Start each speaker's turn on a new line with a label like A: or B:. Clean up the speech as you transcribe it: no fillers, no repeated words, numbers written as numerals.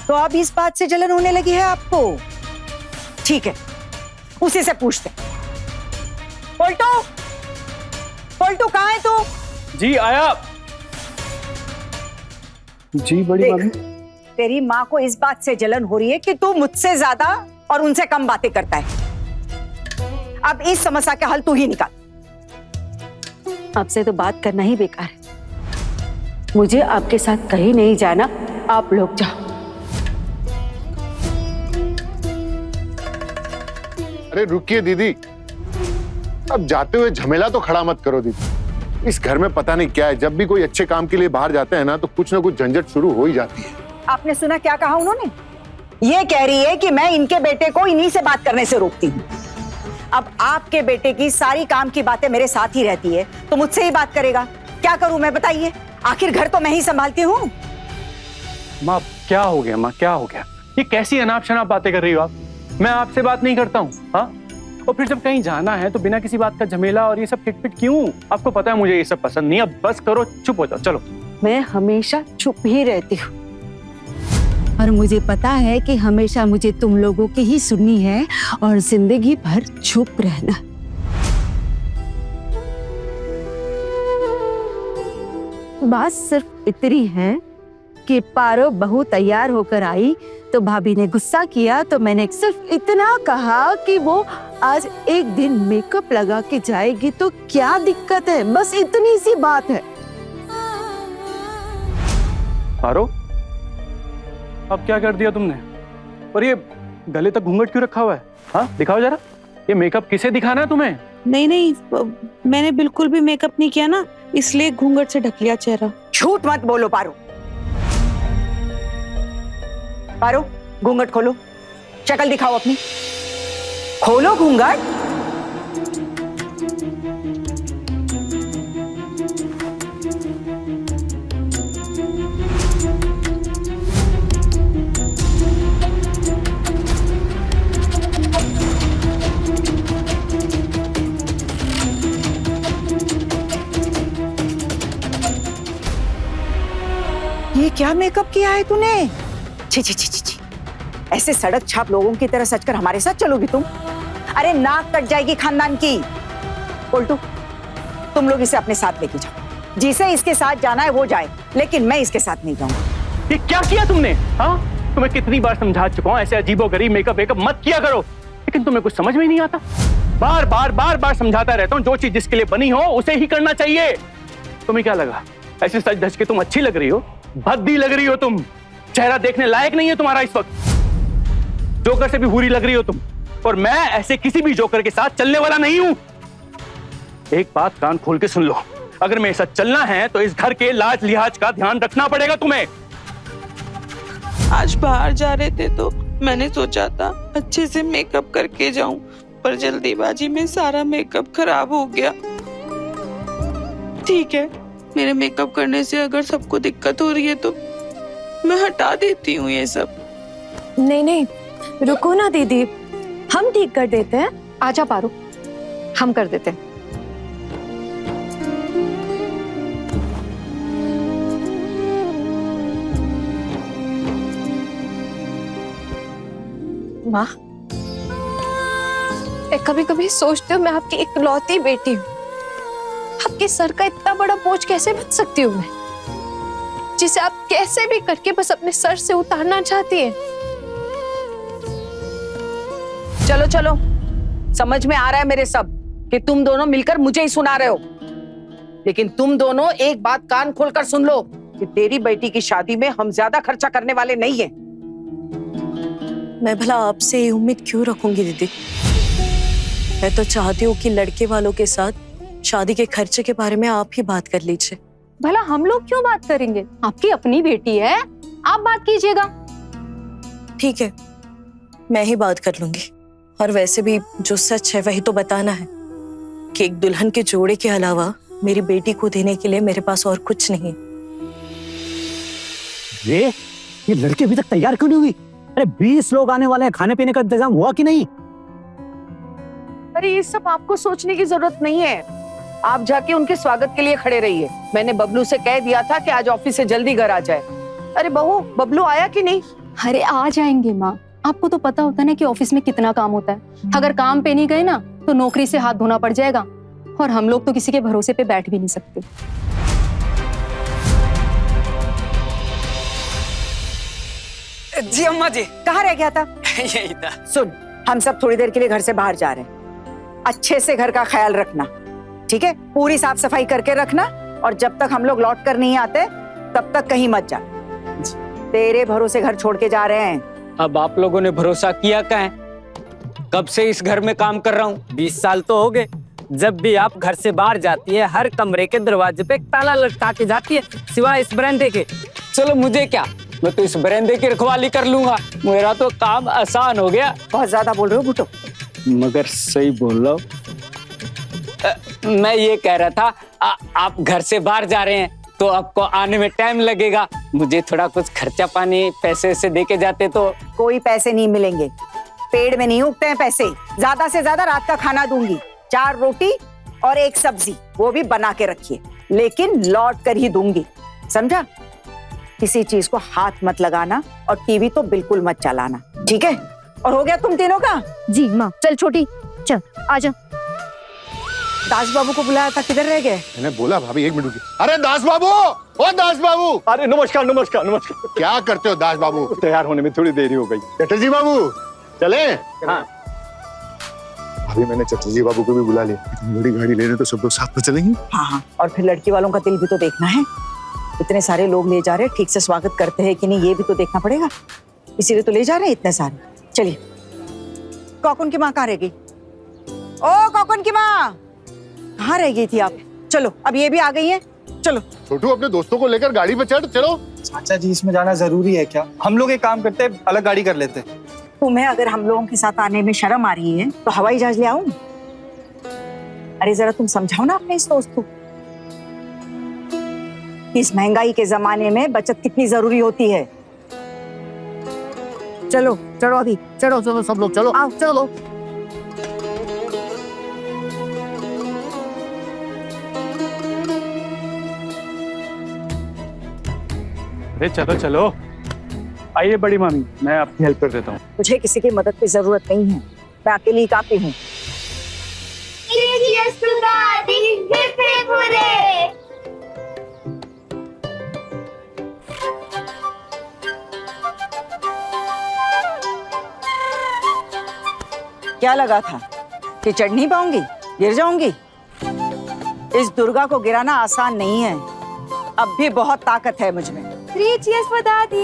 A: तो अब इस बात से जलन होने लगी है आपको? ठीक है, उसी से पूछते। पलटू, पलटू कहाँ है तू?
B: जी आया। जी बड़ी भाभी।
A: तेरी माँ को इस बात से जलन हो रही है कि तू मुझसे ज्यादा और उनसे कम बातें करता है। अब इस समस्या का हल तू ही निकाल।
C: आपसे तो बात करना ही बेकार है। मुझे आपके साथ कहीं नहीं जाना, आप लोग जाओ।
D: अरे रुकिए दीदी, अब जाते हुए झमेला तो खड़ा मत करो दीदी। इस घर में पता नहीं क्या है, जब भी कोई अच्छे काम के लिए बाहर जाते हैं ना तो कुछ ना कुछ झंझट शुरू हो ही जाती है।
A: आपने सुना क्या कहा उन्होंने? ये कह रही है कि मैं इनके बेटे को इन्हीं से बात करने से रोकती हूँ। अब आपके बेटे की सारी काम की बातें मेरे साथ ही रहती है, तो मुझसे ही बात करेगा। क्या करूं मैं, बताइए? आखिर घर तो मैं ही संभालती हूँ।
B: माँ क्या हो गया? माँ क्या हो गया? ये कैसी अनाप शनाप बातें कर रही हो आप? मैं आपसे बात नहीं करता हूँ, हाँ? और फिर जब कहीं जाना है तो बिना किसी बात का झमेला और ये सब खिटपिट क्यों? आपको पता है मुझे ये सब पसंद नहीं। अब बस करो, चुप हो जाओ, चलो।
C: मैं हमेशा चुप ही रहती हूँ और मुझे पता है कि हमेशा मुझे तुम लोगों की ही सुननी है और जिंदगी भर चुप रहना। बात सिर्फ इतनी है कि पारो बहू तैयार होकर आई तो भाभी ने गुस्सा किया, तो मैंने सिर्फ इतना कहा कि वो आज एक दिन मेकअप लगा के जाएगी तो क्या दिक्कत है, बस इतनी सी बात है।
B: पारो, अब क्या कर दिया तुमने? और ये गले तक घूंघट क्यों रखा हुआ है? हाँ दिखाओ जरा, ये मेकअप किसे दिखाना है तुम्हें?
E: नहीं, मैंने बिल्कुल भी मेकअप नहीं किया ना, इसलिए घूंघट से ढक लिया चेहरा।
A: झूठ मत बोलो पारो। पारो, घूंघट खोलो, शक्ल दिखाओ अपनी, खोलो घूंघट। ये क्या मेकअप किया है तूने? छी छी छी छी छी, ऐसे सड़क छाप लोगों की तरह सजकर हमारे साथ चलोगी तुम? अरे नाक कट जाएगी खानदान की। उल्टू, तुम लोग इसे अपने साथ लेके जाओ। जिसे इसके साथ जाना है वो जाए, लेकिन मैं इसके साथ नहीं जाऊंगा।
B: ये क्या किया तुमने? हाँ, तुम्हें कितनी बार समझा चुका हूँ ऐसे अजीबोगरीब मेकअप मत किया करो, लेकिन तुम्हें कुछ समझ में ही नहीं आता। बार बार समझाता रहता हूँ, जो चीज जिसके लिए बनी हो उसे ही करना चाहिए। तुम्हें क्या लगा ऐसे सज धज के तुम अच्छी लग रही हो? भद्दी लग रही हो तुम, चेहरा देखने लायक नहीं है तुम्हारा इस वक्त। जोकर से भी बुरी लग रही हो तुम, और मैं ऐसे किसी भी जोकर के साथ चलने वाला नहीं हूं। एक बात कान खोल के सुन लो, अगर मेरे साथ चलना है तो इस घर के लाज लिहाज का ध्यान रखना पड़ेगा तुम्हें।
E: आज बाहर जा रहे थे तो मैंने सोचा था अच्छे से मेकअप करके जाऊं, पर जल्दीबाजी में सारा मेकअप खराब हो गया। ठीक है, मेरे मेकअप करने से अगर सबको दिक्कत हो रही है तो मैं हटा देती हूँ ये सब।
F: नहीं, रुको ना दीदी, हम ठीक कर देते हैं। आजा पारो, हम कर देते हैं। माँ, मैं कभी कभी सोचती हूँ मैं आपकी इकलौती बेटी हूँ। आपके सर का इतना बड़ा बोझ कैसे बन सकती हूँ मैं, जिसे आप कैसे भी करके बस अपने सर से उतारना चाहती हैं।
A: चलो चलो, समझ में आ रहा है मेरे सब कि तुम दोनों मिलकर मुझे ही सुना रहे हो, लेकिन तुम दोनों एक बात कान खोलकर सुन लो कि तेरी बेटी की शादी में हम ज्यादा खर्चा करने वाले नहीं हैं।
F: मैं भला आपसे ये उम्मीद क्यों रखूंगी दीदी? मैं तो चाहती हूँ कि लड़के वालों के साथ शादी के खर्चे के बारे में आप ही बात कर लीजिए।
C: भला हम लोग क्यों बात करेंगे? आपकी अपनी बेटी है, आप बात कीजिएगा।
F: ठीक है, मैं ही बात कर लूंगी। और वैसे भी जो सच है वही तो बताना है कि एक दुल्हन के जोड़े के अलावा मेरी बेटी को देने के लिए मेरे पास और कुछ नहीं है।
G: ये लड़की अभी तक तैयार क्यों नहीं हुई? अरे 20 लोग आने वाले हैं, खाने पीने का इंतजाम हुआ कि नहीं?
A: अरे ये सब आपको सोचने की जरूरत नहीं है, आप जाके उनके स्वागत के लिए खड़े रहिए। मैंने बबलू से कह दिया था कि आज ऑफिस से जल्दी घर आ जाए। अरे बहू, बबलू आया कि नहीं?
H: अरे आ जाएंगे माँ, आपको तो पता होता है ना कि ऑफिस में कितना काम होता है। अगर काम पे नहीं गए ना तो नौकरी से हाथ धोना पड़ जाएगा, और हम लोग तो किसी के भरोसे पे बैठ भी नहीं सकते।
I: जी अम्मा जी।
A: कहाँ रह गया था?
I: यही था।
A: सुन, हम सब थोड़ी देर के लिए घर से बाहर जा रहे हैं। अच्छे से घर का ख्याल रखना, ठीक है? पूरी साफ सफाई करके रखना, और जब तक हम लोग लौट कर नहीं आते तब तक कहीं मत जा। तेरे भरोसे घर छोड़ के जा रहे हैं।
I: अब आप लोगों ने भरोसा किया क्या है? कब से इस घर में काम कर रहा हूँ, 20 साल तो हो गए। जब भी आप घर से बाहर जाती है, हर कमरे के दरवाजे पे एक ताला लटका के जाती है, सिवाय इस बरामदे के। चलो मुझे क्या, मैं तो इस बरामदे की रखवाली कर लूंगा, मेरा तो काम आसान हो गया।
A: बहुत ज्यादा बोल रहे हो भुट्टो।
I: मगर सही बोल रहा हूँ। मैं ये कह रहा था, आप घर से बाहर जा रहे हैं तो आपको आने में टाइम लगेगा, मुझे थोड़ा कुछ खर्चा पानी पैसे से दे के जाते तो।
A: कोई पैसे नहीं मिलेंगे, पेड़ में नहीं उगते हैं पैसे। ज्यादा से ज्यादा रात का खाना दूंगी, 4 रोटी और 1 सब्जी, वो भी बना के रखिए, लेकिन लौट कर ही दूंगी, समझा? किसी चीज को हाथ मत लगाना, और टीवी तो बिल्कुल मत चलाना, ठीक है? और हो गया तुम तीनों का?
C: जी माँ। चल छोटी, चल आजा।
A: दास बाबू को बुलाया था, किधर रह गए?
D: मैंने बोला भाभी 1 मिनट रुकिए। अरे दास बाबू, ओ दास बाबू,
B: अरे नमस्कार नमस्कार नमस्कार।
D: क्या करते हो दास बाबू?
B: तैयार होने में थोड़ी देरी हो गई।
D: चटर्जी बाबू चले?
B: हाँ।
D: भाभी मैंने चटर्जी बाबू को भी बुला लिया, बड़ी गाड़ी लेने तो सब लोग साथ में चलेंगे।
A: हाँ हाँ, और फिर लड़की वालों का दिल भी तो देखना है। इतने सारे लोग ले जा रहे हैं, ठीक से स्वागत करते हैं कि नहीं ये भी तो देखना पड़ेगा, इसीलिए तो ले जा रहे हैं इतने सारे। चलिए। कौकुन की माँ कहाँ रह गई? ओ कौकुन की माँ, कहाँ रह गई थी आप? चलो, अब ये भी आ गई है, चलो।
D: छोटू अपने दोस्तों को लेकर गाड़ी पे चढ़, चलो।
J: चाचा जी इसमें जाना जरूरी है क्या? हम लोग एक काम करते हैं, अलग गाड़ी कर लेते।
A: तुम्हें अगर हम लोगों के साथ आने में शर्म आ रही है तो हवाई जहाज ले आऊं? अरे जरा तुम समझाओ ना अपने इस दोस्त को, इस महंगाई के जमाने में बचत कितनी जरूरी होती है। चलो चलो, अभी चलो चलो, सब लोग चलो, आओ चलो।
B: अरे चलो चलो, आइए बड़ी मामी, मैं आपकी हेल्प कर देता हूँ।
A: मुझे किसी की मदद की जरूरत नहीं है, मैं अकेली ही काफी हूँ। क्या लगा था कि चढ़ नहीं पाऊंगी, गिर जाऊंगी? इस दुर्गा को गिराना आसान नहीं है, अब भी बहुत ताकत है मुझ में।
H: 3 चीयर्स for दादी।